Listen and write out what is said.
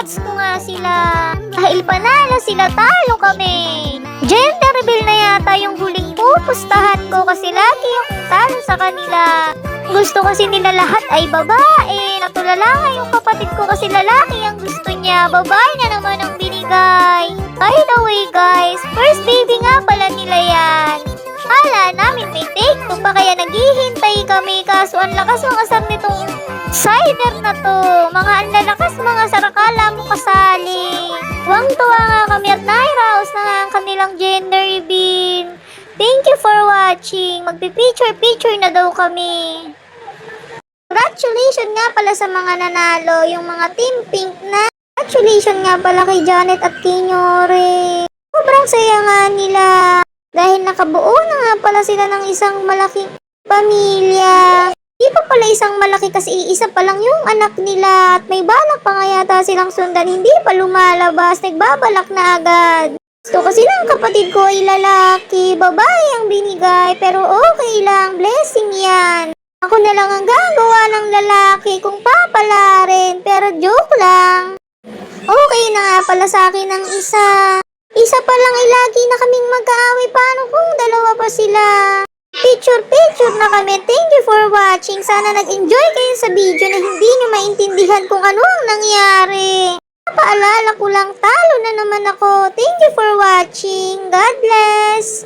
Congrats ko nga sila. Dahil panalo sila, talo kami. Gender reveal na yata yung huling pupustahan ko kasi lagi akong talo sa kanila. Gusto kasi nila lahat ay babae. Natulala nga yung kapatid ko kasi lalaki ang gusto niya. Babae na naman ang binigay. By the way guys, first baby nga pala nila yan. Kala namin may take 2 pa kaya naghihintay kami. Kaso ang lakas ng asar nitong cider na to. Mga anlalakas mga sarakala mo kasali. Tuwang-tuwa nga kami at nairaos na nga ang kanilang gender reveal. Thank you for watching. Magpi-picture na daw kami. Congratulations nga pala sa mga nanalo, yung mga Team Pink na. Congratulations nga pala kay Janet at kay Nyore. Sobrang saya nga nila. Dahil nakabuo na nga pala sila ng isang malaking pamilya. Di pa pala isang malaki kasi iisa pa lang yung anak nila. At may balak pa nga yata silang sundan. Hindi pa lumalabas. Nagbabalak na agad. Gusto kasi ng kapatid ko ay lalaki. Babae ang binigay. Pero okay lang. Blessing yan. Ako na lang ang gagawa ng lalaki kung papalarin. Pero joke lang. Okay na nga pala sa akin ang isa. Isa pa lang ay lagi na kaming mag-aaway. Paano kung dalawa pa sila? Picture na kami. Thank you for watching. Sana nag-enjoy kayo sa video na hindi nyo maintindihan kung ano ang nangyari. Paalala ko lang, talo na naman ako. Thank you for watching. God bless.